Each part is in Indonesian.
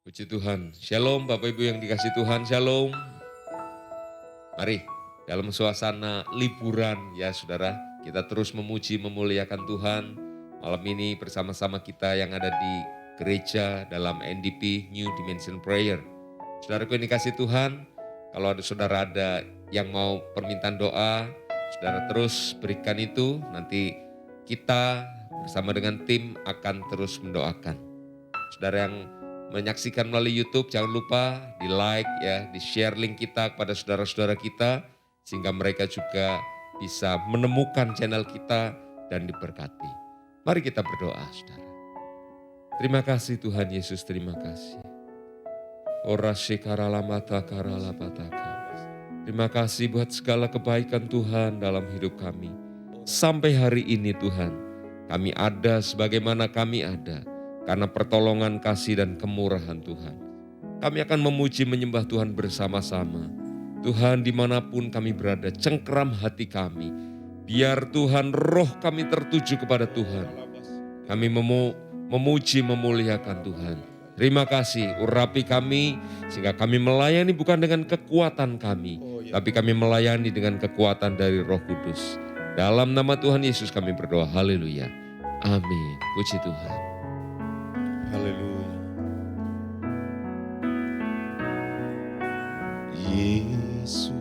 Puji Tuhan. Shalom Bapak Ibu yang dikasih Tuhan, shalom. Mari dalam suasana liburan ya saudara, kita terus memuji memuliakan Tuhan. Malam ini bersama-sama kita yang ada di gereja dalam NDP New Dimension Prayer. Saudaraku yang dikasih Tuhan, kalau ada saudara ada yang mau permintaan doa, saudara terus berikan itu, nanti kita bersama dengan tim akan terus mendoakan. Saudara yang menyaksikan melalui YouTube, jangan lupa di like ya, di share link kita kepada saudara-saudara kita, sehingga mereka juga bisa menemukan channel kita dan diberkati. Mari kita berdoa saudara. Terima kasih Tuhan Yesus, terima kasih. Terima kasih buat segala kebaikan Tuhan dalam hidup kami. Sampai hari ini Tuhan, kami ada sebagaimana kami ada. Karena pertolongan kasih dan kemurahan Tuhan. Kami akan memuji menyembah Tuhan bersama-sama. Tuhan dimanapun kami berada, cengkeram hati kami. Biar Tuhan roh kami tertuju kepada Tuhan. Kami memuji memuliakan Tuhan. Terima kasih urapi kami sehingga kami melayani bukan dengan kekuatan kami. Tapi kami melayani dengan kekuatan dari Roh Kudus. Dalam nama Tuhan Yesus kami berdoa, haleluya. Amin, puji Tuhan. Haleluya. Yesus,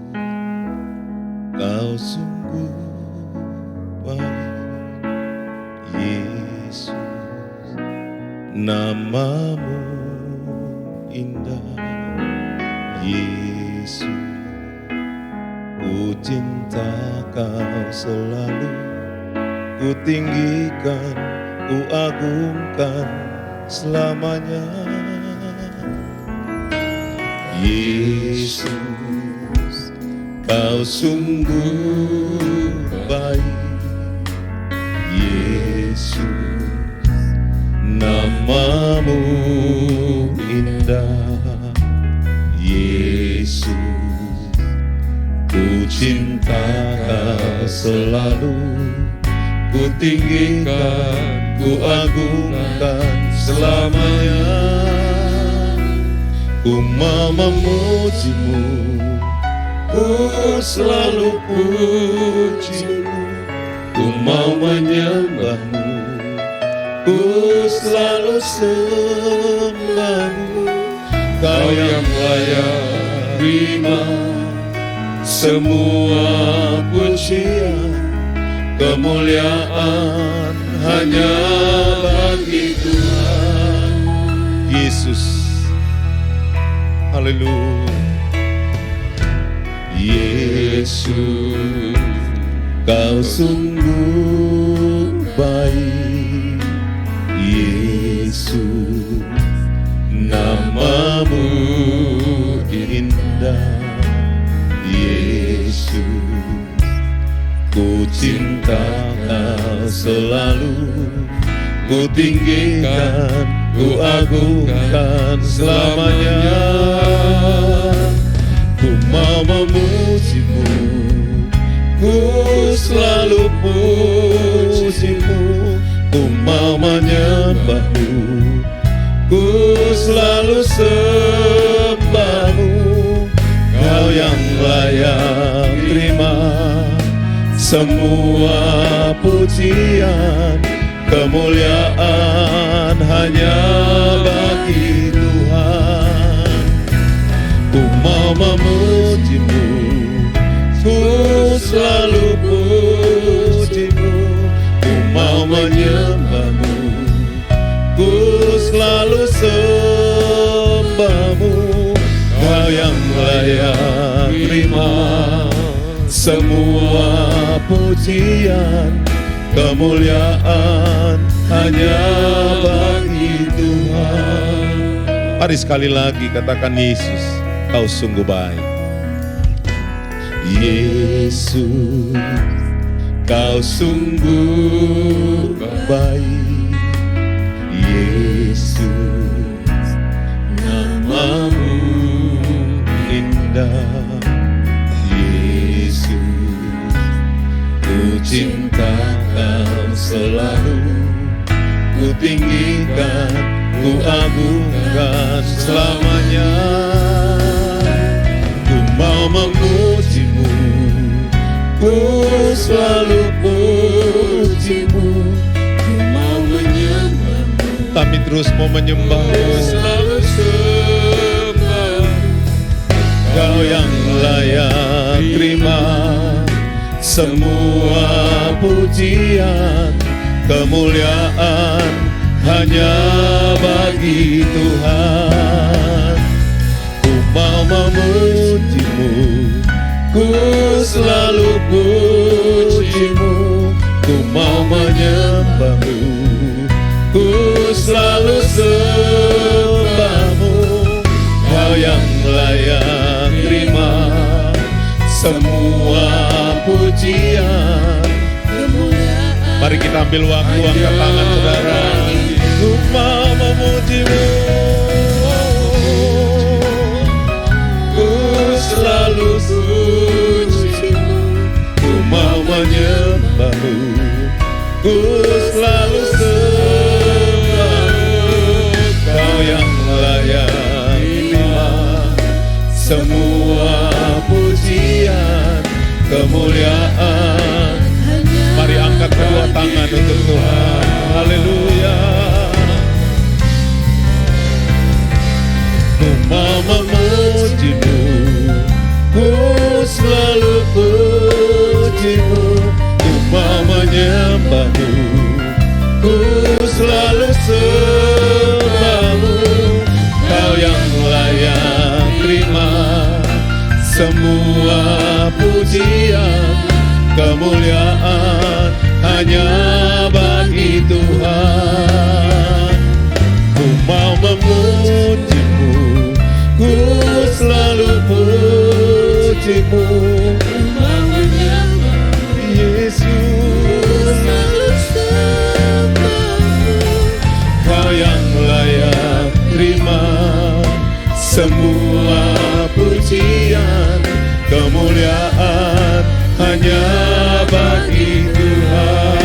Kau sungguh baik. Yesus, namamu indah. Yesus, ku cinta Kau selalu. Ku tinggikan, ku agungkan selamanya. Yesus, Kau sungguh baik. Yesus, namamu indah. Yesus, ku cinta Kau selalu. Ku tinggikan, ku agungkan selamanya. Ku mau memujimu, ku selalu pujimu. Ku mau menyembahmu, ku selalu sembahmu. Kau yang layak terima semua pujian. Kemuliaan hanya bagi Tuhan Yesus. Haleluya. Yesus, Kau sungguh baik. Yesus, namamu indah. Yesus, ku cinta Kau selalu. Ku tinggikan, ku agungkan selamanya. Ku mau memujimu, ku selalu pujimu. Ku mau menyembahmu, ku selalu sembahmu. Kau yang layak terima semua pujian. Kemuliaan hanya bagi Tuhan. Ku mau memujimu, ku selalu pujimu. Ku mau menyembahmu, ku selalu sembahmu. Kau yang layak terima semua pujian. Kemuliaan hanya bagi Tuhan. Mari sekali lagi katakan, Yesus, Kau sungguh baik. Yesus, Kau sungguh baik. Yesus, namamu indah. Yesus, ku cinta Kau selalu. Ku tinggikan, ku agungkan selamanya. Ku mau memujimu, ku selalu pujimu. Ku mau menyembahmu, Kami terus mau menyembahmu, Selalu sembah. Kau yang layak terima semua pujian, kemuliaan hanya bagi Tuhan. Ku mau memujimu, ku selalu pujimu. Ku mau menyembahmu, ku selalu sembahmu. Kau yang layak terima semua pujian. Mari kita ambil waktu, angkat tangan saudara. Ku mau memujimu, ku selalu pujimu. Ku mau menyembahmu, ku selalu sembahmu. Kau yang layak terima semua pujian, kemuliaan. Mari angkat kedua tangan untuk Tuhan. Haleluya. Ku mau memujimu, ku selalu pujimu. Ku mau menyembahmu, ku selalu sembahmu. Kau yang layak terima semua pujian, kemuliaan hanya bagi Tuhan. Ku mau memujimu, ku selalu pujimu. ku mau menyembahmu, Yesus, selalu sembahmu. Kau yang layak terima semua pujian, kemuliaan hanya bagi Tuhan.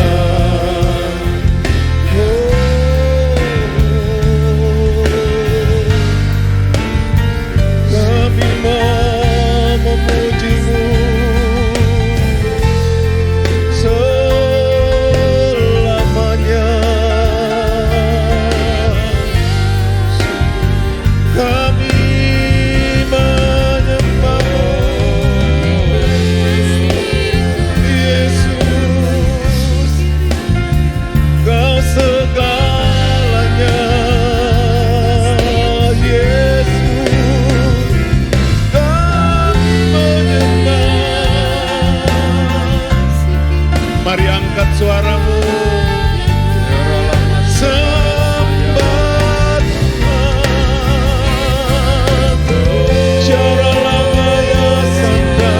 Kami mau memujimu selamanya. Kami menyembahmu, Yesus, Kau segalanya. Yesus, kami menyembah. Mari angkat suaramu, sembah Tuhan. Syaralabaya sanda,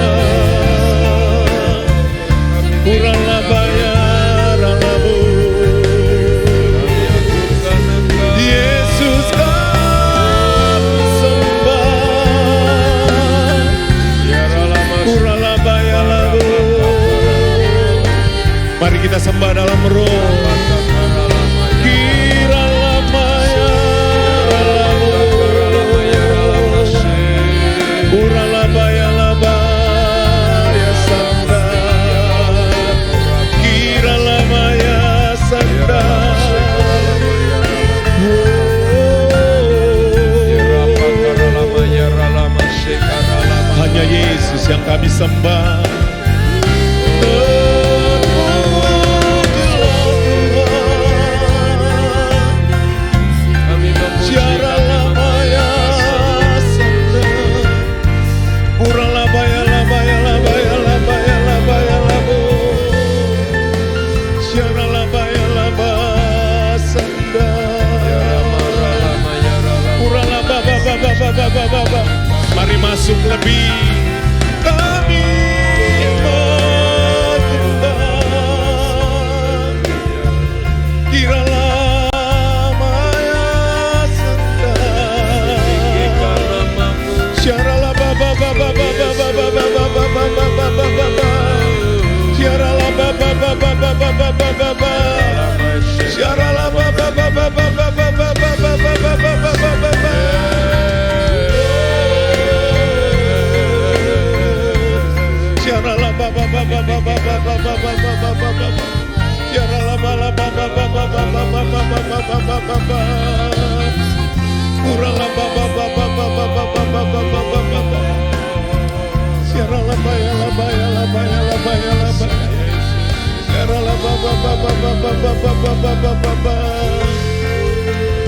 kuralabaya ralabu. Yesus kami sembah, kuralabaya labu. Mari kita sembah dalam roh. Kiralamaya ralabu, kuralabaya labaya sanda, kiralamaya sanda. Hanya Yesus yang kami sembah. Syaralamaya sanda, kuralabaya labaya labaya labaya labaya labu. Syaralabaya labaya sanda, kuralababa. Mari masuk lebih. Kami menyembah. Kiralamaya sanda, syaralababa. Syaralababa.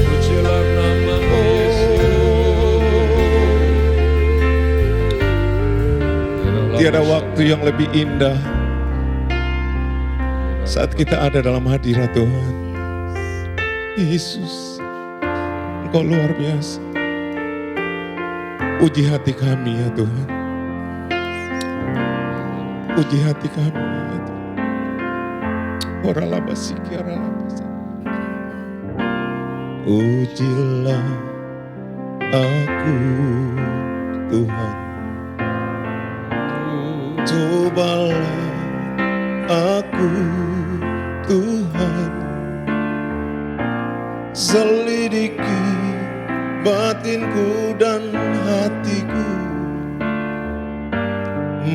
Pujilah nama-Mu Yesus. Tiada waktu yang lebih indah saat kita ada dalam hadirat Tuhan. Yesus, Engkau luar biasa. Uji hati kami ya Tuhan. Uji hati kami ya Tuhan. Oralabasiki, oralabasiki. Ujilah aku Tuhan. Cobalah aku Tuhan, selidiki batinku dan hatiku,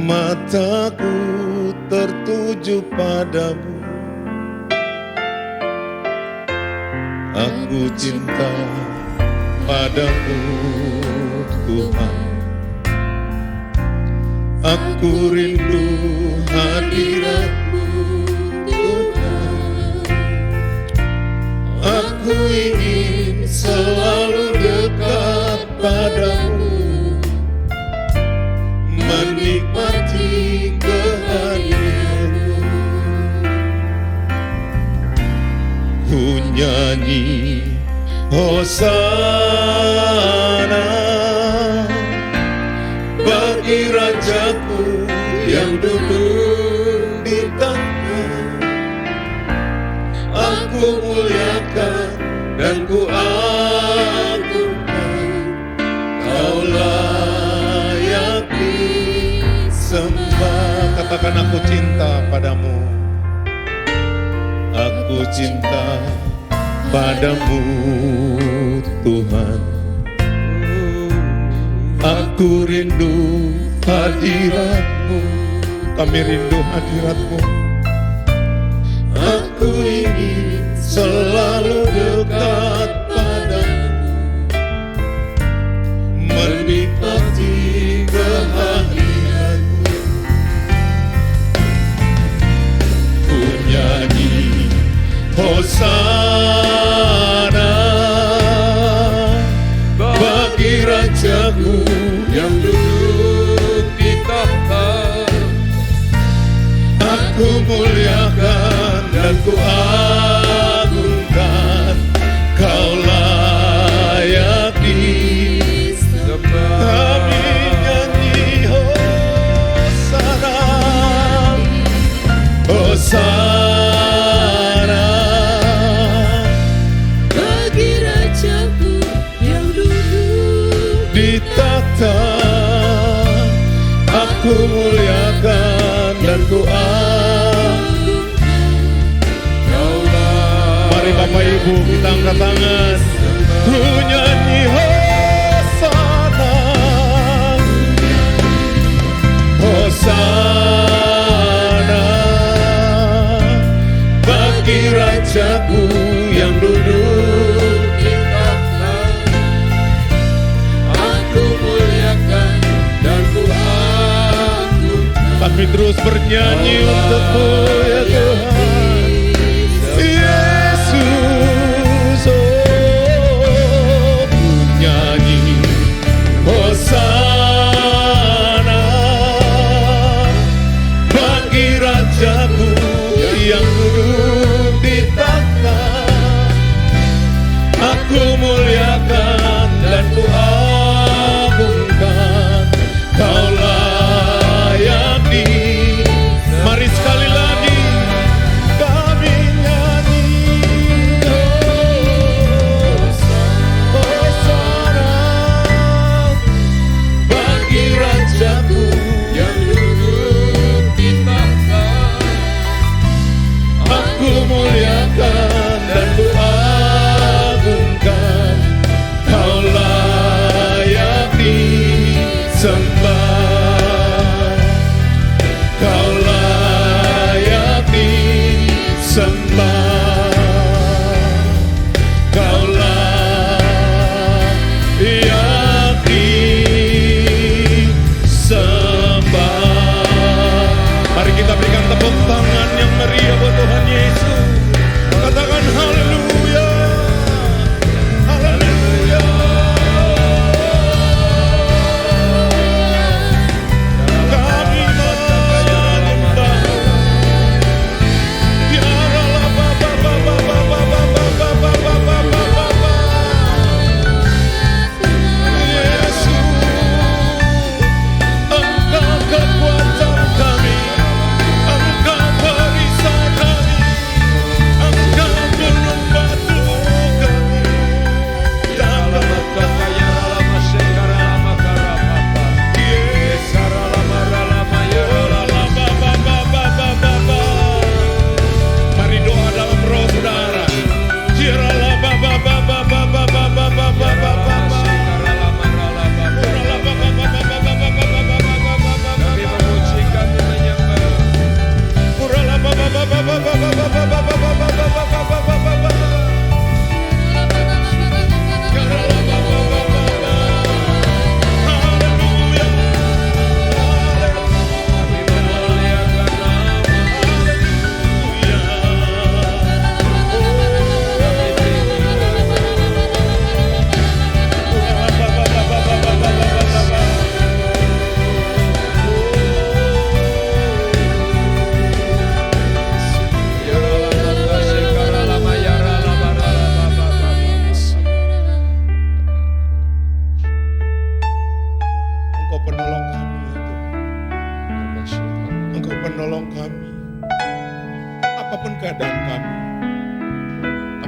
mataku tertuju padamu. Aku cinta padamu Tuhan. Aku rindu hadirat-Mu Tuhan. Aku ingin selalu dekat padamu, menikmati kehadiran-Mu. Ku nyanyi Hosana bagi Rajaku yang duduk di tahta. Aku muliakan dan ku agungkan, Kau layak disembah. Katakan aku cinta padamu. Aku cinta padamu Tuhan. Aku rindu hadirat-Mu. Kami rindu hadirat-Mu. Aku ingin selalu dekat padamu, menikmati kehadiran-Mu. Ku nyanyi Hosana bagi Rajaku yang duduk di tahta. Aku muliakan dan ku agungkan, Kau layak disembah. Kami nyanyi Hosana, Hosana bagi Rajaku yang duduk di tahta. Aku muliakan dan ku agungkan. Mari Bapak Ibu kita angkat tangan. Ku nyanyi Hosana, Hosana bagi Rajaku yang duduk Di tahta. Aku muliakan dan ku agungkan. Kami terus bernyanyi untuk-Mu ya Tuhan. Yesus, oh, ku nyanyi Hosana bagi Rajaku yang duduk di tahta. Aku muliakan dan ku agungkan, Kau layak di. Mari sekali lagi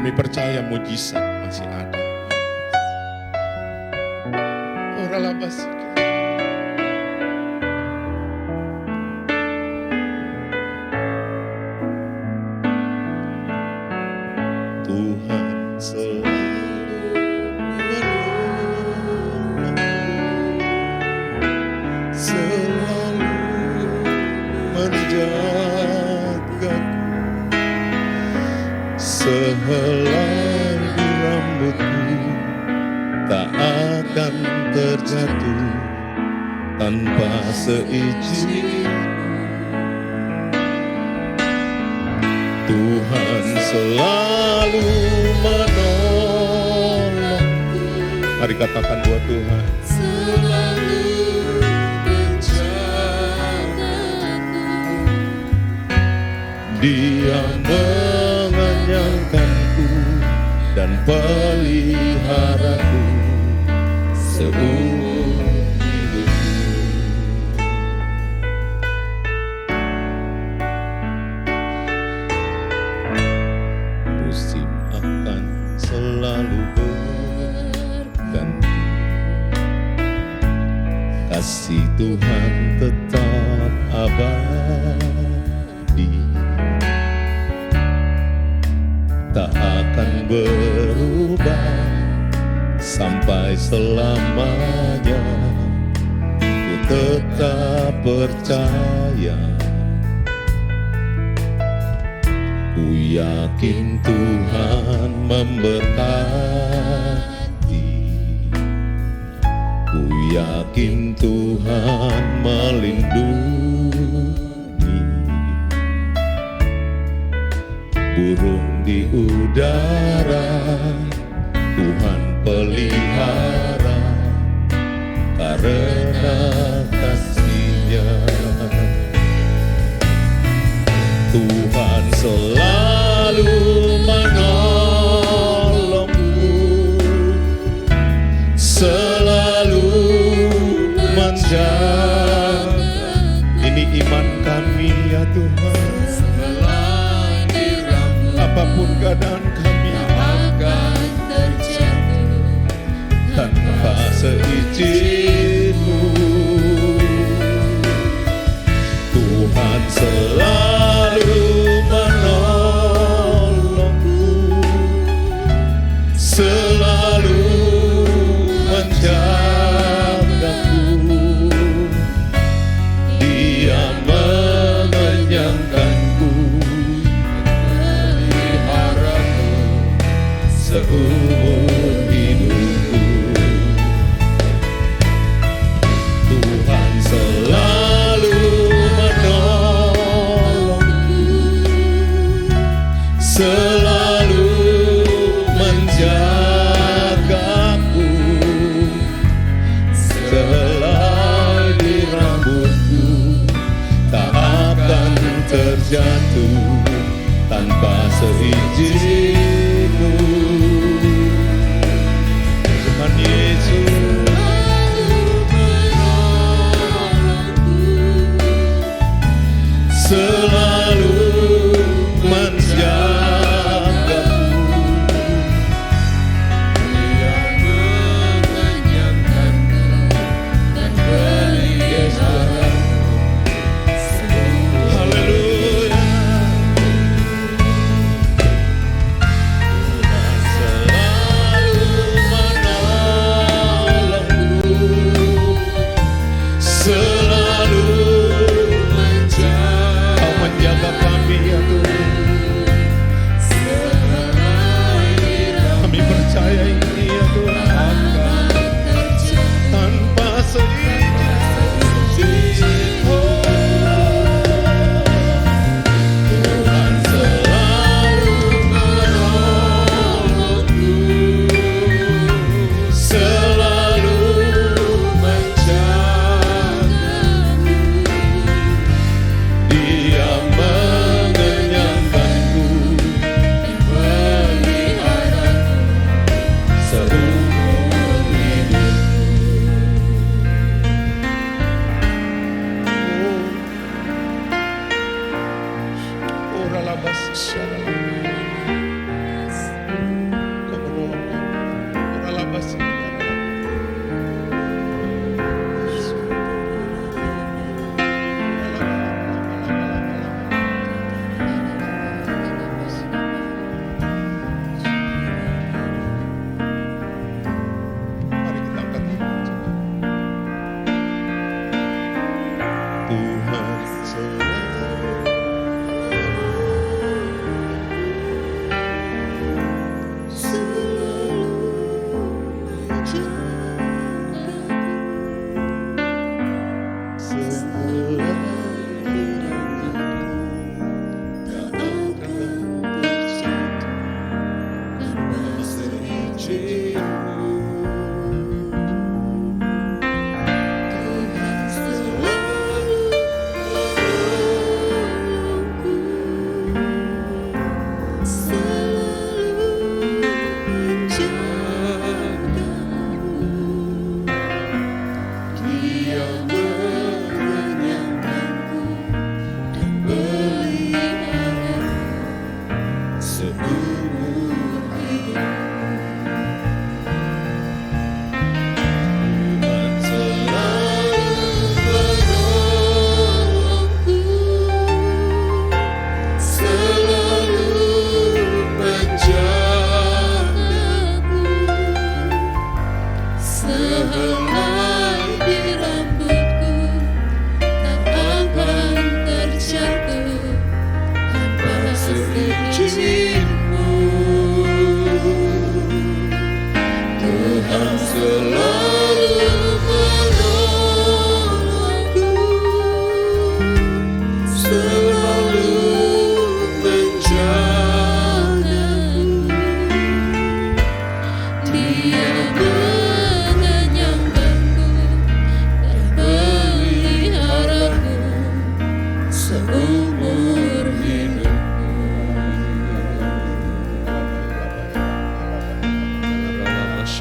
Kami percaya mujizat masih ada. Oralabas. Tuhan selalu menolong, selalu menjagaku, sehelai di rambutku tak akan terjatuh tanpa seizin. Tuhan selalu menolong. Mari katakan buat Tuhan. Selalu menjagaku. Dia mengenyangkanku dan peliharaku seumur hidupku. Musim akan selalu berganti, kasih Tuhan tetap abadi, tak akan berubah sampai selamanya. Ku tetap percaya, ku yakin Tuhan memberkati, ku yakin Tuhan melindungi. Burung di udara Tuhan pelihara karena kasih-Nya. Tuhan selalu menolongku, selalu menjaga. Ini iman kami ya Tuhan. Apapun keadaan kami Akan terjatuh tanpa seizin-Mu. Tuhan selalu menolongku, selalu menjagaku. Dia mengenyangkanku, peliharaku seumur hidupku. Tuhan selalu menolongku, selalu menjagaku, sehelai di rambutku tak akan terjatuh tanpa seizin-Mu. Tuhan Yesus selalu menjagaku, Dia mengenyangkanku dan peliharaku. Haleluya.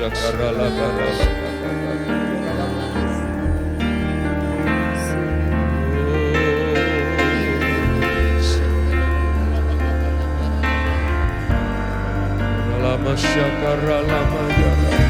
Lama syakara lama yara.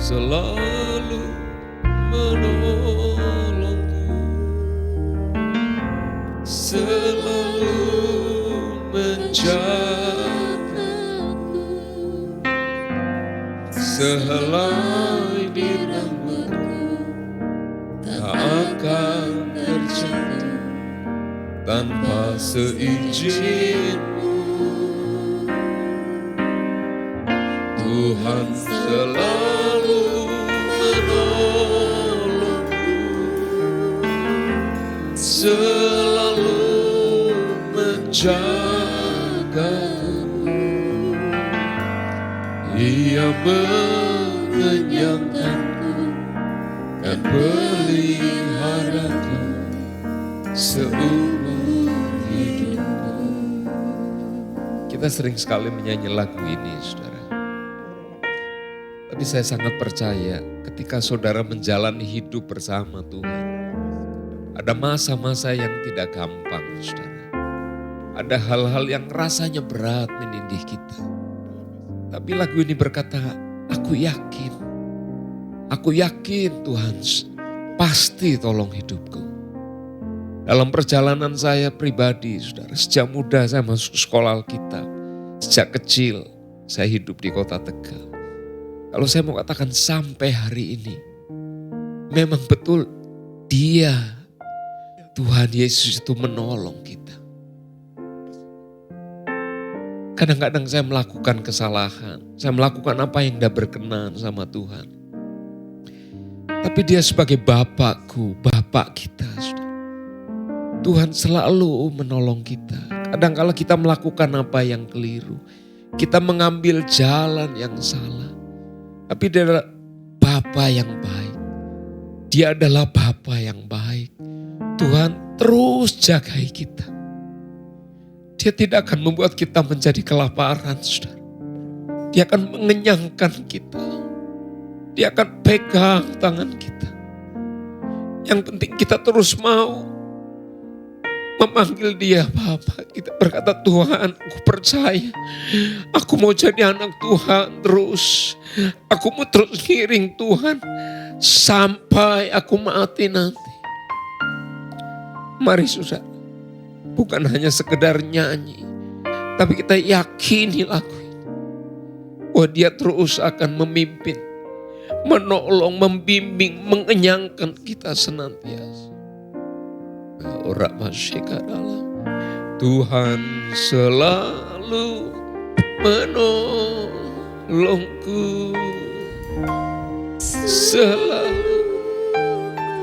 selalu menolongku, selalu menjagaku, sehelai di rambutku tak akan terjatuh tanpa seizin-Mu. Tuhan selalu menolongku, selalu menjagaku. Ia mengenyangkanku dan peliharaku seumur hidupku. Kita sering sekali menyanyi lagu ini, saudara. Tapi saya sangat percaya ketika saudara menjalani hidup bersama Tuhan, Ada masa-masa yang tidak gampang, saudara. Ada hal-hal yang rasanya berat menindih kita. Tapi lagu ini berkata, aku yakin Tuhan pasti tolong hidupku. Dalam perjalanan saya pribadi, saudara, sejak muda saya masuk sekolah Alkitab. Sejak kecil saya hidup di kota Tegal. Kalau saya mau katakan sampai hari ini, memang betul Dia, Tuhan Yesus itu menolong kita. Kadang-kadang saya melakukan kesalahan, saya melakukan apa yang tidak berkenan sama Tuhan. Tapi Dia sebagai Bapakku, Bapak kita, saudara. Tuhan selalu menolong kita. Kadang-kala kita melakukan apa yang keliru, kita mengambil jalan yang salah. Tapi Dia adalah Bapa yang baik. Dia adalah Bapa yang baik. Tuhan terus jagai kita. Dia tidak akan membuat kita menjadi kelaparan, saudara. Dia akan mengenyangkan kita. Dia akan pegang tangan kita. Yang penting kita terus mau memanggil Dia Bapa. Kita berkata, Tuhan, aku percaya. Aku mau jadi anak Tuhan terus. Aku mau terus ngiring Tuhan sampai aku mati nanti. Mari saudara, bukan hanya sekedar nyanyi, tapi kita yakini lagu ini. Bahwa Dia terus akan memimpin, menolong, membimbing, mengenyangkan kita senantiasa. Orang masyarakat, Tuhan selalu menolongku, selalu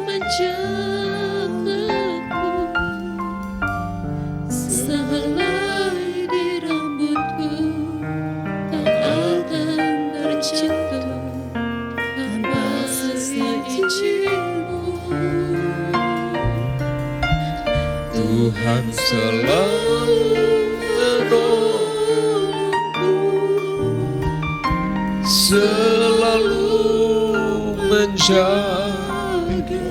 menjagaku, sehelai di rambutku tak akan terjatuh tanpa seizin-Mu. Tuhan selalu menolongku, selalu menjagaku.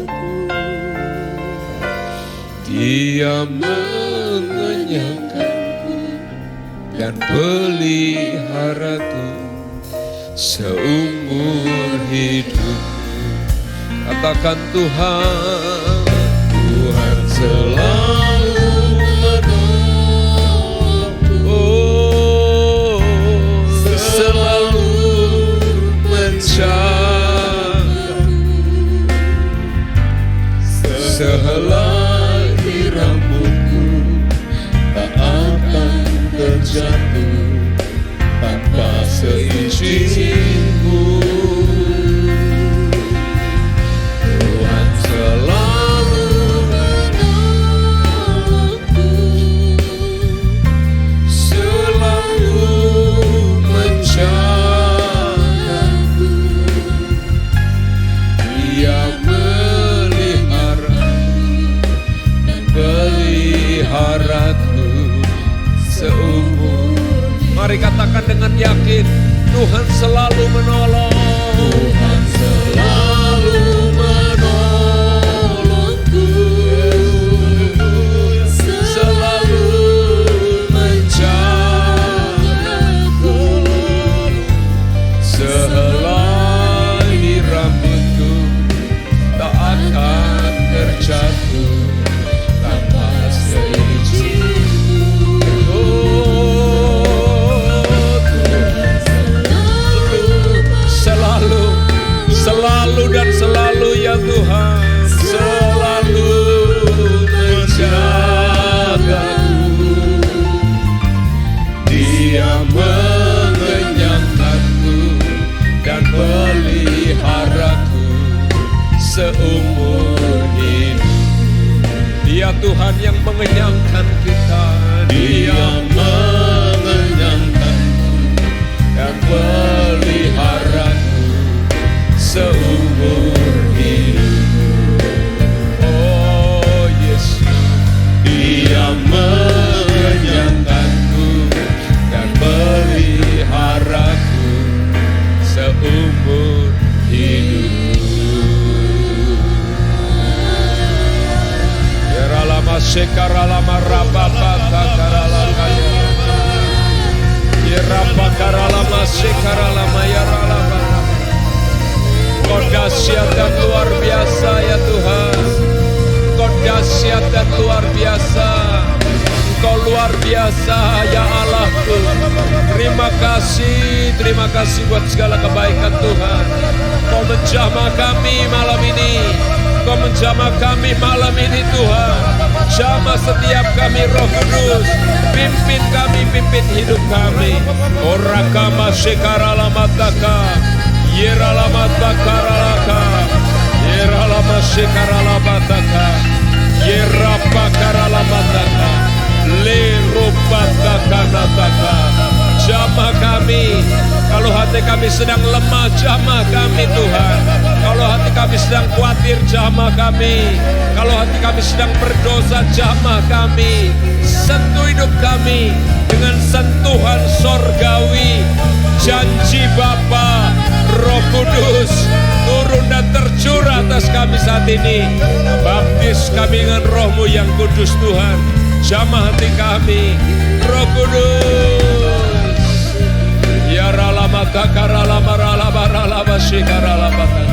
Dia mengenyangkanku dan peliharaku seumur hidupku. Katakan Tuhan, Tuhan selalu menolongku, selalu menjagaku, sehelai rambutku tak akan terjatuh tanpa seizin-Mu. Tuhan selalu menolongku, selalu menjagaku. Dia peliharaku seumur. Mari katakan dengan yakin, Tuhan selalu menolong. Tuhan selalu menolongku, selalu menjagaku, sehelai rambutku tak akan terjatuh tanpa seizin-Mu. Selalu dan selalu ya Tuhan, selalu menjagaku. Dia mengenyangkanku dan peliharaku seumur hidup. Dia Tuhan yang mengenyangkan kita. Dia mengenyangkanku dan peliharaku seumur hidup. Oh Yesus, Dia mengenyangkanku dan peliharaku seumur hidup. Sekaralama rababata karalakaya. Yerapa karalama sekaralama yaralama. Kau dahsyat dan luar biasa ya Tuhan. Kau dahsyat dan luar biasa. Engkau luar biasa ya Allahku. Terima kasih buat segala kebaikan Tuhan. Kau menjamah kami malam ini. Kau menjamah kami malam ini Tuhan. Jamah setiap kami Roh Kudus. Pimpin kami, pimpin hidup kami. Orakama sekaralamataka. Yeralamatakaralataka. Yeralamashikaralamataka. Yerapakaralataka. Leropatakaralataka. Jamah kami. Kalau hati kami sedang lemah, jamah kami Tuhan. Kalau hati kami sedang khawatir, jamah kami. Kalau hati kami sedang berdosa, jamah kami. Sentuh hidup kami dengan sentuhan sorgawi. Janji Bapa, Roh Kudus turun dan tercurah atas kami saat ini. Baptis kami dengan Roh-Mu yang kudus Tuhan. Jamah hati kami, Roh Kudus. Ya ralamata karalama ralaba ralaba shikaralabata.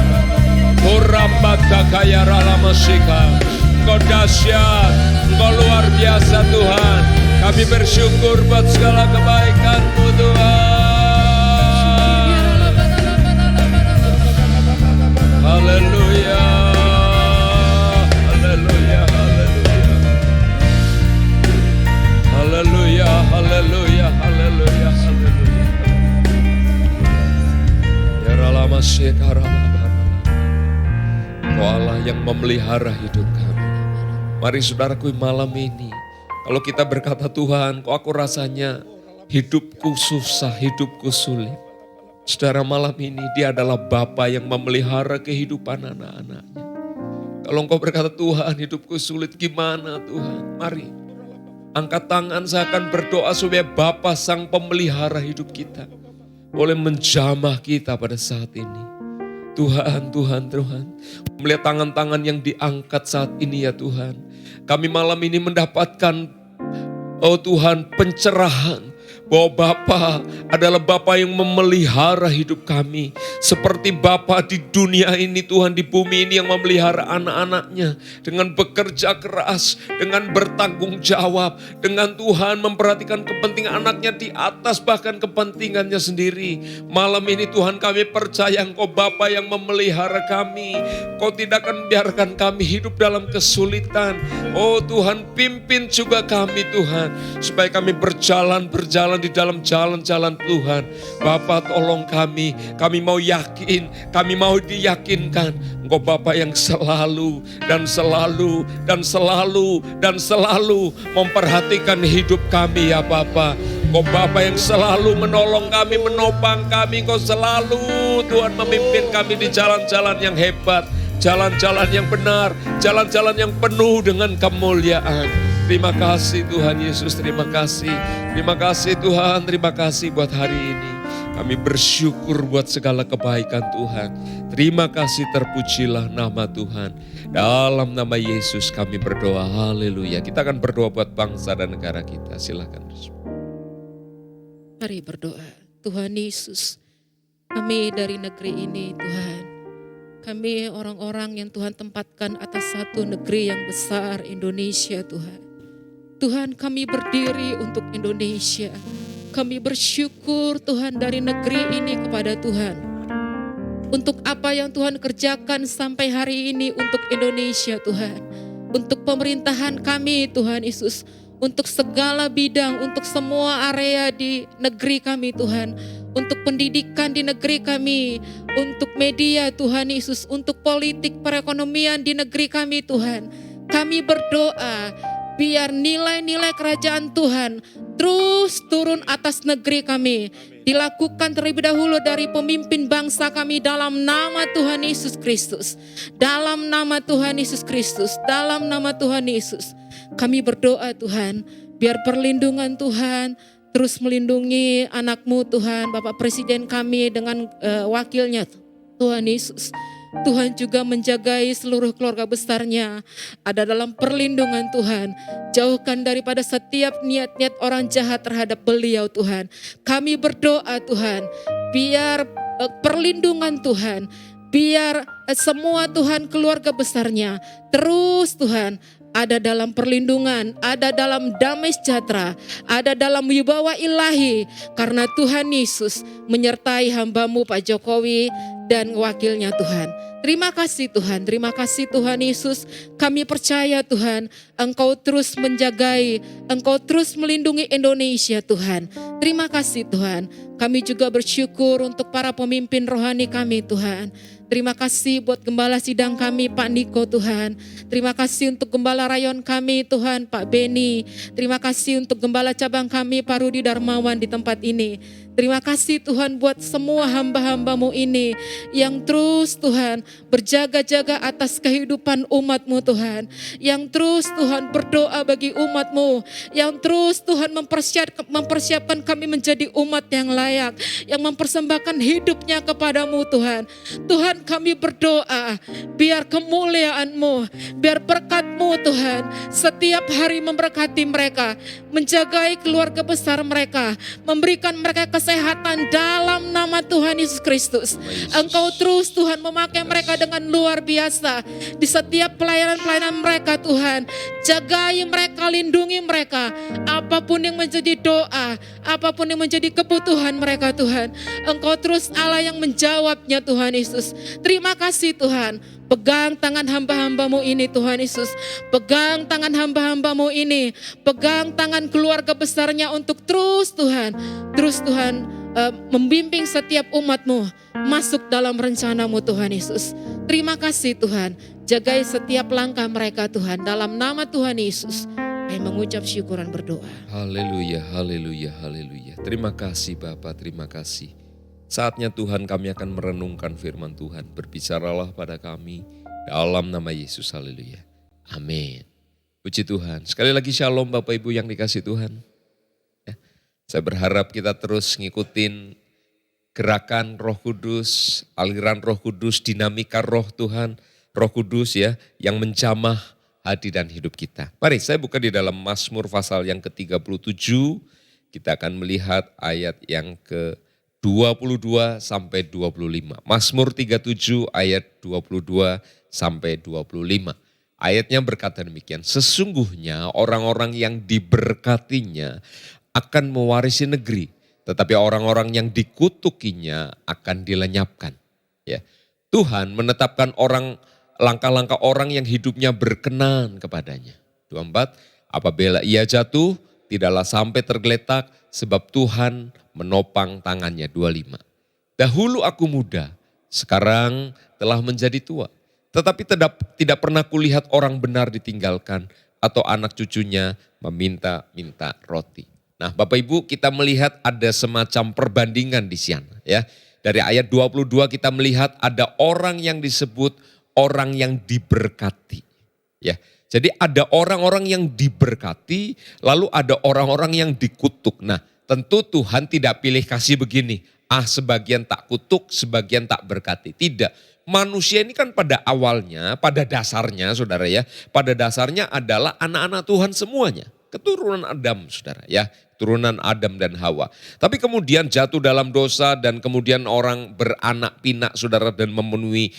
Urambata kaya ralama shika. Kau dahsyat, Kau luar biasa Tuhan. Kami bersyukur buat segala kebaikan-Mu Tuhan. Haleluya. Haleluya. Haleluya. Haleluya. Haleluya. Haleluya. Haleluya. Ya ralama shikaralabata. Kau Allah yang memelihara hidup kami. Mari saudaraku malam ini, kalau kita berkata Tuhan, kok aku rasanya hidupku susah, hidupku sulit. Saudara malam ini dia adalah Bapa yang memelihara kehidupan anak-anaknya. Kalau engkau berkata Tuhan hidupku sulit gimana Tuhan? Mari angkat tangan saya akan berdoa supaya Bapa sang pemelihara hidup kita boleh menjamah kita pada saat ini. Tuhan, Tuhan, Tuhan. Melihat tangan-tangan yang diangkat saat ini ya Tuhan. Kami malam ini mendapatkan, oh Tuhan, pencerahan. Bahwa Bapa adalah Bapa yang memelihara hidup kami. Seperti Bapa di dunia ini Tuhan, di bumi ini yang memelihara anak-anaknya. Dengan bekerja keras, dengan bertanggung jawab. Dengan Tuhan memperhatikan kepentingan anaknya di atas bahkan kepentingannya sendiri. Malam ini Tuhan kami percaya Engkau Bapa yang memelihara kami. Kau tidak akan biarkan kami hidup dalam kesulitan. Oh Tuhan, pimpin juga kami Tuhan. Supaya kami berjalan di dalam jalan-jalan Tuhan. Bapa tolong kami mau yakin, kami mau diyakinkan. Engkau Bapa yang selalu memperhatikan hidup kami ya Bapa. Engkau Bapa yang selalu menolong kami, menopang kami. Engkau selalu Tuhan memimpin kami di jalan-jalan yang hebat, jalan-jalan yang benar, jalan-jalan yang penuh dengan kemuliaan. Terima kasih Tuhan Yesus, terima kasih. Terima kasih Tuhan, terima kasih buat hari ini. Kami bersyukur buat segala kebaikan Tuhan. Terima kasih, terpujilah nama Tuhan. Dalam nama Yesus kami berdoa, haleluya. Kita akan berdoa buat bangsa dan negara kita, silakan. Mari berdoa. Tuhan Yesus, kami dari negeri ini Tuhan. Kami orang-orang yang Tuhan tempatkan atas satu negeri yang besar, Indonesia Tuhan. Tuhan, kami berdiri untuk Indonesia. Kami bersyukur Tuhan dari negeri ini kepada Tuhan. Untuk apa yang Tuhan kerjakan sampai hari ini untuk Indonesia Tuhan. Untuk pemerintahan kami Tuhan Yesus. Untuk segala bidang, untuk semua area di negeri kami Tuhan. Untuk pendidikan di negeri kami. Untuk media Tuhan Yesus. Untuk politik perekonomian di negeri kami Tuhan. Kami berdoa. Biar nilai-nilai kerajaan Tuhan terus turun atas negeri kami. Dilakukan terlebih dahulu dari pemimpin bangsa kami dalam nama Tuhan Yesus Kristus. Dalam nama Tuhan Yesus Kristus. Dalam nama Tuhan Yesus. Kami berdoa Tuhan. Biar perlindungan Tuhan terus melindungi anak-Mu Tuhan. Bapak Presiden kami dengan wakilnya Tuhan Yesus. Tuhan juga menjagai seluruh keluarga besarnya. Ada dalam perlindungan Tuhan. Jauhkan daripada setiap niat-niat orang jahat terhadap beliau Tuhan. Kami berdoa Tuhan, biar perlindungan Tuhan, biar semua Tuhan keluarga besarnya terus Tuhan ada dalam perlindungan, ada dalam damai sejahtera, ada dalam wibawa ilahi. Karena Tuhan Yesus menyertai hamba-Mu Pak Jokowi dan wakilnya Tuhan. Terima kasih Tuhan, terima kasih Tuhan Yesus. Kami percaya Tuhan, Engkau terus menjagai, Engkau terus melindungi Indonesia Tuhan. Terima kasih Tuhan. Kami juga bersyukur untuk para pemimpin rohani kami Tuhan. Terima kasih buat gembala sidang kami Pak Niko Tuhan. Terima kasih untuk gembala rayon kami Tuhan Pak Beni. Terima kasih untuk gembala cabang kami Pak Rudi Darmawan di tempat ini. Terima kasih Tuhan buat semua hamba-hamba-Mu ini yang terus Tuhan berjaga-jaga atas kehidupan umat-Mu Tuhan. Yang terus Tuhan berdoa bagi umat-Mu. Yang terus Tuhan mempersiapkan kami menjadi umat yang layak. Yang mempersembahkan hidupnya kepada-Mu Tuhan. Tuhan kami berdoa biar kemuliaan-Mu, biar berkat-Mu Tuhan setiap hari memberkati mereka. Menjagai keluarga besar mereka. Memberikan mereka kesehatan dalam nama Tuhan Yesus Kristus. Engkau terus Tuhan memakai mereka dengan luar biasa. Di setiap pelayanan-pelayanan mereka Tuhan. Jagai mereka, lindungi mereka. Apapun yang menjadi doa, apapun yang menjadi kebutuhan mereka Tuhan. Engkau terus Allah yang menjawabnya Tuhan Yesus. Terima kasih Tuhan. Pegang tangan hamba-hamba-Mu ini Tuhan Yesus. Pegang tangan hamba-hamba-Mu ini. Pegang tangan keluarga besarnya untuk terus Tuhan. Terus Tuhan membimbing setiap umat-Mu masuk dalam rencana-Mu Tuhan Yesus. Terima kasih Tuhan. Jagai setiap langkah mereka Tuhan. Dalam nama Tuhan Yesus. Kami mengucap syukuran berdoa. Haleluya, haleluya, haleluya. Terima kasih Bapak, terima kasih. Saatnya Tuhan kami akan merenungkan firman Tuhan. Berbicaralah pada kami dalam nama Yesus. Haleluya. Amin. Puji Tuhan. Sekali lagi shalom Bapak Ibu yang dikasih Tuhan. Ya, saya berharap kita terus ngikutin gerakan Roh Kudus, aliran Roh Kudus, dinamika Roh Tuhan, Roh Kudus ya, yang menjamah hati dan hidup kita. Mari saya buka di dalam Mazmur pasal yang ke-37. Kita akan melihat ayat yang ke-22 sampai 25. Mazmur 37 ayat 22 sampai 25. Ayatnya berkata demikian, sesungguhnya orang-orang yang diberkatinya akan mewarisi negeri, tetapi orang-orang yang dikutukinya akan dilenyapkan. Ya. Tuhan menetapkan langkah-langkah orang yang hidupnya berkenan kepadanya. 24, apabila ia jatuh, tidaklah sampai tergeletak, sebab Tuhan menopang tangannya. 25, dahulu aku muda, sekarang telah menjadi tua. Tetapi tidak pernah kulihat orang benar ditinggalkan atau anak cucunya meminta-minta roti. Nah Bapak Ibu, kita melihat ada semacam perbandingan di sana ya. Dari ayat 22 kita melihat ada orang yang disebut orang yang diberkati. Ya. Jadi ada orang-orang yang diberkati, lalu ada orang-orang yang dikutuk. Nah, tentu Tuhan tidak pilih kasih begini, sebagian tak kutuk, sebagian tak berkati. Tidak. Manusia ini kan pada awalnya, pada dasarnya saudara ya, pada dasarnya adalah anak-anak Tuhan semuanya. Keturunan Adam saudara ya, turunan Adam dan Hawa. Tapi kemudian jatuh dalam dosa dan kemudian orang beranak pinak saudara dan memenuhi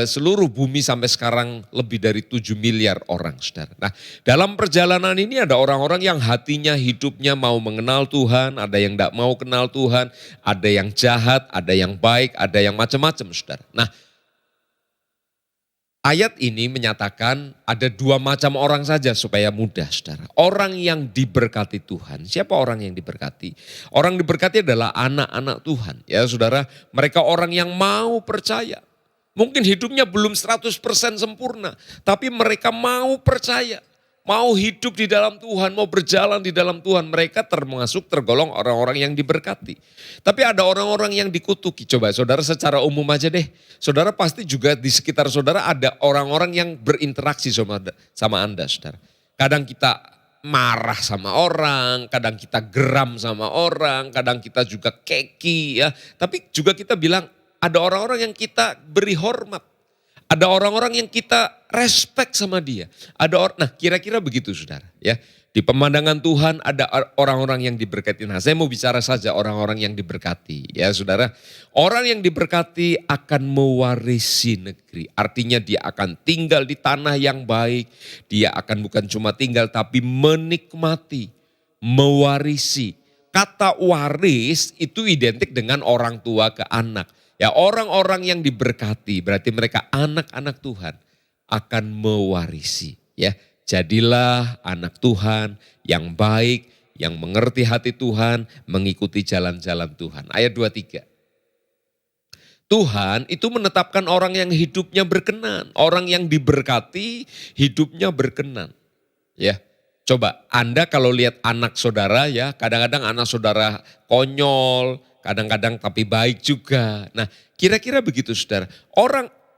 seluruh bumi sampai sekarang lebih dari 7 miliar orang saudara. Nah dalam perjalanan ini ada orang-orang yang hatinya hidupnya mau mengenal Tuhan, ada yang tidak mau kenal Tuhan, ada yang jahat, ada yang baik, ada yang macam-macam saudara. Nah ayat ini menyatakan ada dua macam orang saja supaya mudah saudara. Orang yang diberkati Tuhan. Siapa orang yang diberkati? Orang diberkati adalah anak-anak Tuhan. Ya saudara, mereka orang yang mau percaya. Mungkin hidupnya belum 100% sempurna. Tapi mereka mau percaya. Mau hidup di dalam Tuhan, mau berjalan di dalam Tuhan. Mereka tergolong orang-orang yang diberkati. Tapi ada orang-orang yang dikutuki. Coba saudara secara umum aja deh. Saudara pasti juga di sekitar saudara ada orang-orang yang berinteraksi sama Anda saudara. Kadang kita marah sama orang, kadang kita geram sama orang, kadang kita juga keki ya. Tapi juga kita bilang ada orang-orang yang kita beri hormat. Ada orang-orang yang kita respect sama dia. Nah kira-kira begitu saudara ya. Di pemandangan Tuhan ada orang-orang yang diberkati. Nah saya mau bicara saja orang-orang yang diberkati ya saudara. Orang yang diberkati akan mewarisi negeri. Artinya dia akan tinggal di tanah yang baik. Dia akan bukan cuma tinggal tapi menikmati, mewarisi. Kata waris itu identik dengan orang tua ke anak. Ya orang-orang yang diberkati berarti mereka anak-anak Tuhan akan mewarisi ya. Jadilah anak Tuhan yang baik, yang mengerti hati Tuhan, mengikuti jalan-jalan Tuhan. Ayat 23. Tuhan itu menetapkan orang yang hidupnya berkenan, orang yang diberkati hidupnya berkenan. Ya. Coba Anda kalau lihat anak saudara ya, kadang-kadang anak saudara konyol, kadang-kadang tapi baik juga. Nah kira-kira begitu saudara.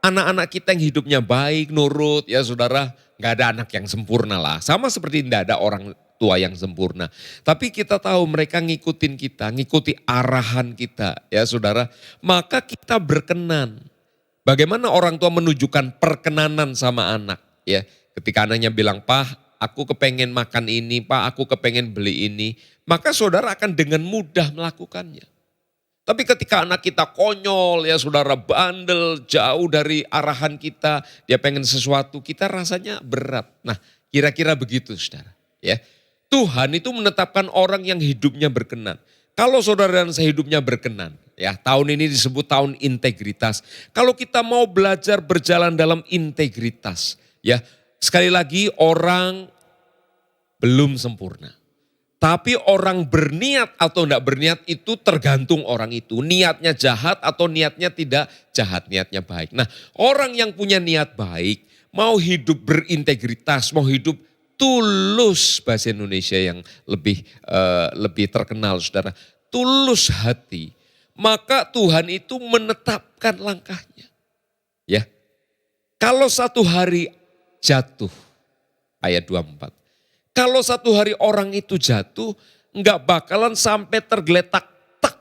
Anak-anak kita yang hidupnya baik, nurut ya saudara. Gak ada anak yang sempurna lah. Sama seperti tidak ada orang tua yang sempurna. Tapi kita tahu mereka ngikutin kita, ngikuti arahan kita ya saudara. Maka kita berkenan. Bagaimana orang tua menunjukkan perkenanan sama anak ya. Ketika anaknya bilang, "Pak, aku kepengen makan ini, Pak, aku kepengen beli ini." Maka saudara akan dengan mudah melakukannya. Tapi ketika anak kita konyol ya saudara, bandel, jauh dari arahan kita, dia pengen sesuatu, kita rasanya berat. Nah kira-kira begitu saudara. Ya. Tuhan itu menetapkan orang yang hidupnya berkenan. Kalau saudara dan saya hidupnya berkenan, ya tahun ini disebut tahun integritas. Kalau kita mau belajar berjalan dalam integritas, ya sekali lagi orang belum sempurna. Tapi orang berniat atau tidak berniat itu tergantung orang itu. Niatnya jahat atau niatnya tidak jahat, niatnya baik. Nah orang yang punya niat baik, mau hidup berintegritas, mau hidup tulus, bahasa Indonesia yang lebih terkenal saudara. Tulus hati, maka Tuhan itu menetapkan langkahnya. Ya, kalau satu hari jatuh, ayat 24. Kalau satu hari orang itu jatuh, enggak bakalan sampai tergeletak. Tak.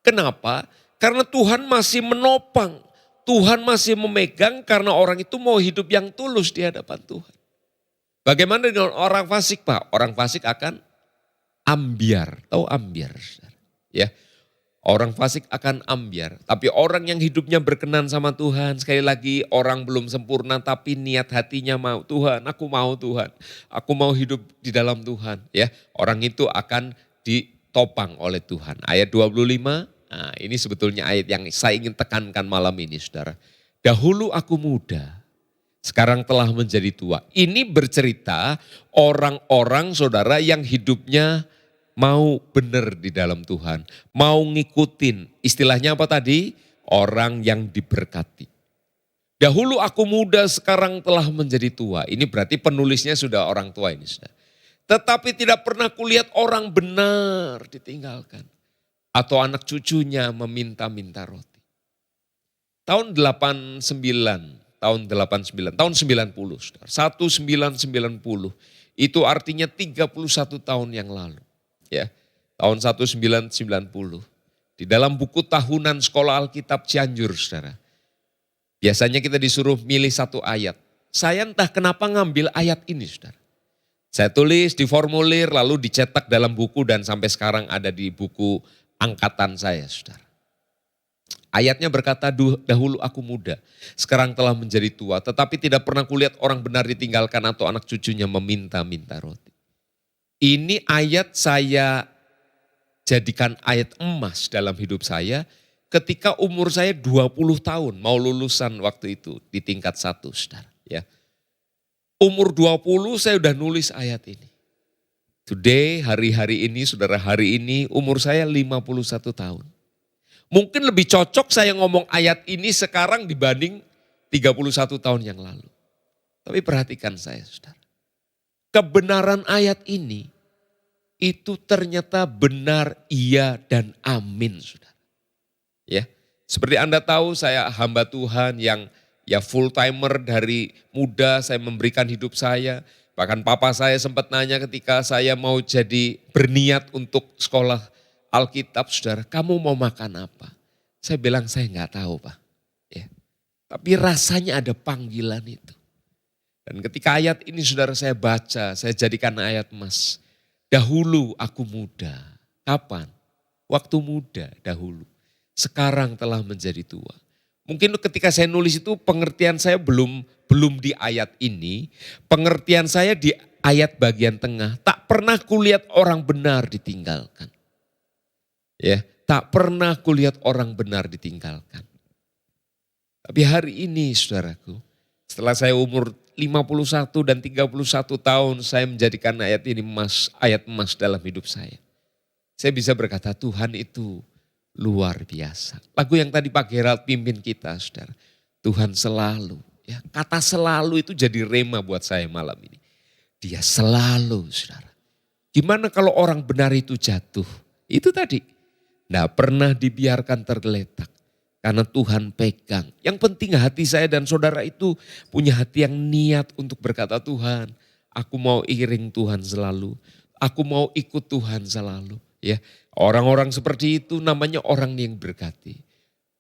Kenapa? Karena Tuhan masih menopang. Tuhan masih memegang karena orang itu mau hidup yang tulus di hadapan Tuhan. Bagaimana dengan orang fasik Pak? Orang fasik akan ambyar. Tahu ambyar? Ya. Orang fasik akan ambyar, tapi orang yang hidupnya berkenan sama Tuhan, sekali lagi orang belum sempurna tapi niat hatinya mau Tuhan, aku mau Tuhan, aku mau hidup di dalam Tuhan. Ya, orang itu akan ditopang oleh Tuhan. Ayat 25, nah ini sebetulnya ayat yang saya ingin tekankan malam ini saudara. Dahulu aku muda, sekarang telah menjadi tua. Ini bercerita orang-orang saudara yang hidupnya mau benar di dalam Tuhan, mau ngikutin. Istilahnya apa tadi? Orang yang diberkati. Dahulu aku muda, sekarang telah menjadi tua. Ini berarti penulisnya sudah orang tua ini. Sudah. Tetapi tidak pernah kulihat orang benar ditinggalkan. Atau anak cucunya meminta-minta roti. Tahun 89, tahun 90, 1990. Itu artinya 31 tahun yang lalu. Ya, tahun 1990. Di dalam buku tahunan Sekolah Alkitab Cianjur, saudara. Biasanya kita disuruh milih satu ayat. Saya entah kenapa ngambil ayat ini, saudara. Saya tulis di formulir, lalu dicetak dalam buku dan sampai sekarang ada di buku angkatan saya, saudara. Ayatnya berkata, dahulu aku muda, sekarang telah menjadi tua, tetapi tidak pernah kulihat orang benar ditinggalkan atau anak cucunya meminta-minta roti. Ini ayat saya jadikan ayat emas dalam hidup saya ketika umur saya 20 tahun, mau lulusan waktu itu di tingkat 1, saudara. Ya. Umur 20 saya udah nulis ayat ini. Today, hari-hari ini, saudara, hari ini umur saya 51 tahun. Mungkin lebih cocok saya ngomong ayat ini sekarang dibanding 31 tahun yang lalu. Tapi perhatikan saya, saudara. Kebenaran ayat ini itu ternyata benar, iya dan amin, saudara. Ya, seperti Anda tahu saya hamba Tuhan yang ya full timer dari muda, saya memberikan hidup saya. Bahkan papa saya sempat nanya ketika saya mau jadi berniat untuk sekolah Alkitab, saudara, kamu mau makan apa? Saya bilang saya nggak tahu Pak. Ya. Tapi rasanya ada panggilan itu. Dan ketika ayat ini saudara saya baca, saya jadikan ayat emas. Dahulu aku muda. Kapan? Waktu muda dahulu. Sekarang telah menjadi tua. Mungkin ketika saya nulis itu pengertian saya belum di ayat ini. Pengertian saya di ayat bagian tengah. Tak pernah kulihat orang benar ditinggalkan. Ya, tak pernah kulihat orang benar ditinggalkan. Tapi hari ini saudaraku, setelah saya umur 51 dan 31 tahun, saya menjadikan ayat ini ayat emas dalam hidup saya. Saya bisa berkata Tuhan itu luar biasa. Lagu yang tadi Pak Gerald pimpin kita saudara. Tuhan selalu, ya, kata selalu itu jadi rema buat saya malam ini. Dia selalu saudara. Gimana kalau orang benar itu jatuh? Itu tadi, tidak pernah dibiarkan tergeletak. Karena Tuhan pegang. Yang penting hati saya dan saudara itu punya hati yang niat untuk berkata Tuhan, aku mau iring Tuhan selalu. Aku mau ikut Tuhan selalu. Ya, orang-orang seperti itu namanya orang yang berkati.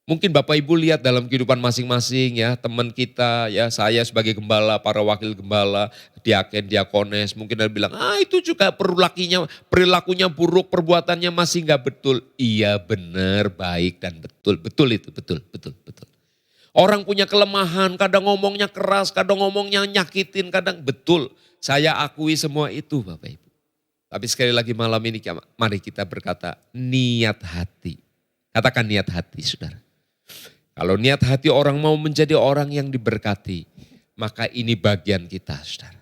Mungkin Bapak Ibu lihat dalam kehidupan masing-masing ya, teman kita ya, saya sebagai gembala, para wakil gembala, diaken, diakones, mungkin ada bilang, itu juga perilakunya buruk, perbuatannya masih enggak betul. Iya benar, baik dan betul, betul itu, betul. Orang punya kelemahan, kadang ngomongnya keras, kadang ngomongnya nyakitin, kadang betul. Saya akui semua itu Bapak Ibu. Tapi sekali lagi malam ini mari kita berkata niat hati. Katakan niat hati saudara. Kalau niat hati orang mau menjadi orang yang diberkati, maka ini bagian kita saudara.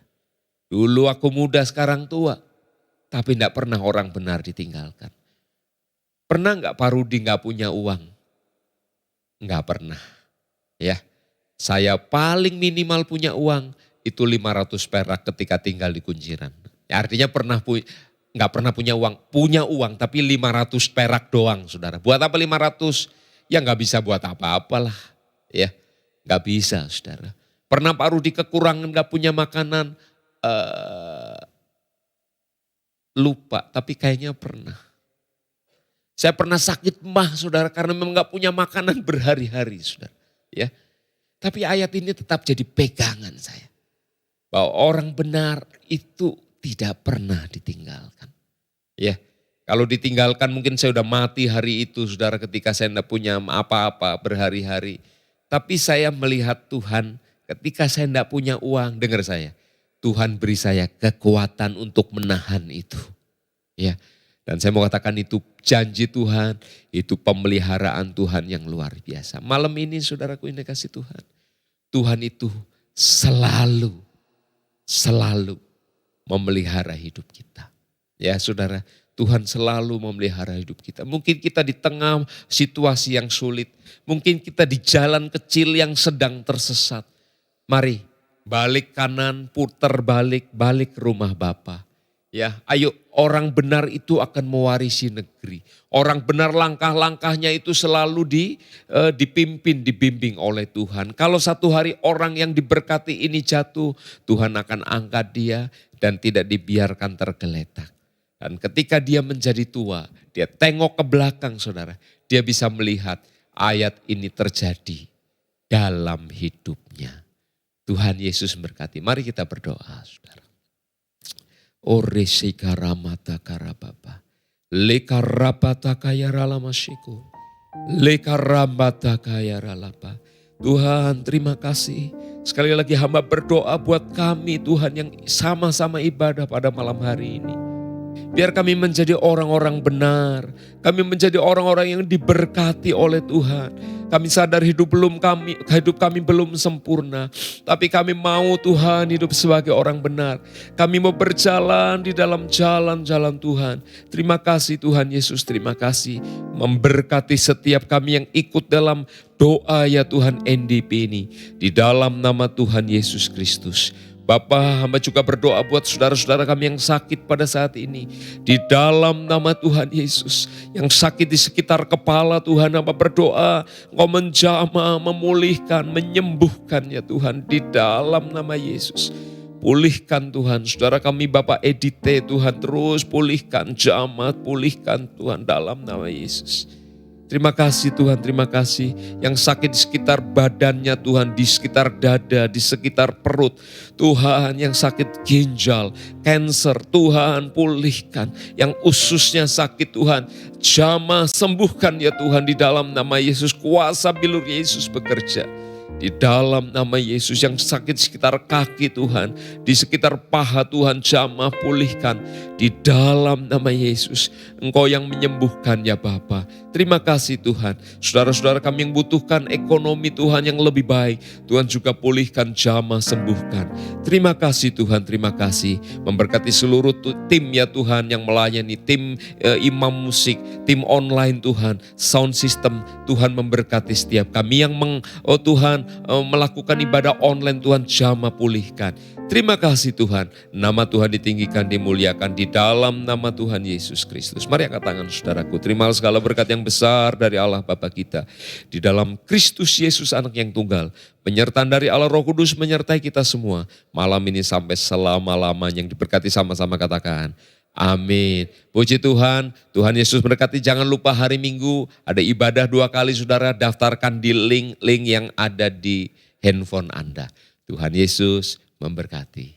Dulu aku muda sekarang tua, tapi tidak pernah orang benar ditinggalkan. Pernah enggak Pak Rudi enggak punya uang? Enggak pernah. Ya, saya paling minimal punya uang itu 500 perak ketika tinggal di Kunciran. Ya, artinya enggak pernah punya uang tapi 500 perak doang saudara. Buat apa 500? Ya nggak bisa buat apa-apalah, ya nggak bisa saudara. Pernah Pak Rudi kekurangan nggak punya makanan, lupa tapi kayaknya pernah. Saya pernah sakit mah saudara karena memang nggak punya makanan berhari-hari saudara. Ya, tapi ayat ini tetap jadi pegangan saya. Bahwa orang benar itu tidak pernah ditinggalkan. Ya. Kalau ditinggalkan mungkin saya udah mati hari itu saudara ketika saya tidak punya apa-apa berhari-hari. Tapi saya melihat Tuhan ketika saya tidak punya uang, dengar saya. Tuhan beri saya kekuatan untuk menahan itu. Ya, dan saya mau katakan itu janji Tuhan, itu pemeliharaan Tuhan yang luar biasa. Malam ini saudaraku ini kasih Tuhan. Tuhan itu selalu memelihara hidup kita. Ya saudara. Tuhan selalu memelihara hidup kita. Mungkin kita di tengah situasi yang sulit. Mungkin kita di jalan kecil yang sedang tersesat. Mari balik kanan, putar balik rumah Bapa. Ya, ayo orang benar itu akan mewarisi negeri. Orang benar langkah-langkahnya itu selalu dibimbing oleh Tuhan. Kalau satu hari orang yang diberkati ini jatuh, Tuhan akan angkat dia dan tidak dibiarkan tergeletak. Dan ketika dia menjadi tua, dia tengok ke belakang saudara. Dia bisa melihat ayat ini terjadi dalam hidupnya. Tuhan Yesus berkati. Mari kita berdoa saudara. Oresi karamata karababa. Leka rapata kaya ralamasiku. Leka rambata kaya ralapa. Tuhan terima kasih. Sekali lagi hamba berdoa buat kami Tuhan yang sama-sama ibadah pada malam hari ini. Biar kami menjadi orang-orang benar. Kami menjadi orang-orang yang diberkati oleh Tuhan. Kami sadar hidup kami belum sempurna. Tapi kami mau Tuhan hidup sebagai orang benar. Kami mau berjalan di dalam jalan-jalan Tuhan. Terima kasih Tuhan Yesus, terima kasih. Memberkati setiap kami yang ikut dalam doa ya Tuhan NDP ini. Di dalam nama Tuhan Yesus Kristus. Bapa, hamba juga berdoa buat saudara-saudara kami yang sakit pada saat ini. Di dalam nama Tuhan Yesus. Yang sakit di sekitar kepala Tuhan, hamba berdoa. Engkau menjamah, memulihkan, menyembuhkan ya Tuhan. Di dalam nama Yesus. Pulihkan Tuhan, saudara kami Bapak Edite Tuhan terus pulihkan, jamah pulihkan Tuhan dalam nama Yesus. Terima kasih Tuhan, terima kasih. Yang sakit di sekitar badannya Tuhan, di sekitar dada, di sekitar perut. Tuhan yang sakit ginjal, kanker, Tuhan pulihkan. Yang ususnya sakit Tuhan, jamah sembuhkan ya Tuhan di dalam nama Yesus. Kuasa bilur Yesus bekerja. Di dalam nama Yesus, yang sakit sekitar kaki Tuhan, di sekitar paha Tuhan, jamah pulihkan. Di dalam nama Yesus, Engkau yang menyembuhkan ya Bapa. Terima kasih Tuhan. Saudara-saudara kami yang butuhkan ekonomi Tuhan yang lebih baik, Tuhan juga pulihkan, jamah sembuhkan. Terima kasih Tuhan, terima kasih. Memberkati seluruh tim ya Tuhan yang melayani, tim imam musik, tim online Tuhan, sound system, Tuhan memberkati setiap kami yang Tuhan melakukan ibadah online Tuhan, jamah pulihkan. Terima kasih Tuhan, nama Tuhan ditinggikan, dimuliakan di dalam nama Tuhan Yesus Kristus. Mari angkat tangan saudaraku, terima segala berkat yang besar dari Allah Bapa kita. Di dalam Kristus Yesus Anak yang tunggal, penyertaan dari Allah Roh Kudus menyertai kita semua. Malam ini sampai selama-lamanya, yang diberkati sama-sama katakan. Amin. Puji Tuhan, Tuhan Yesus berkati. Jangan lupa hari Minggu ada ibadah 2 kali, saudara daftarkan di link yang ada di handphone Anda. Tuhan Yesus memberkati.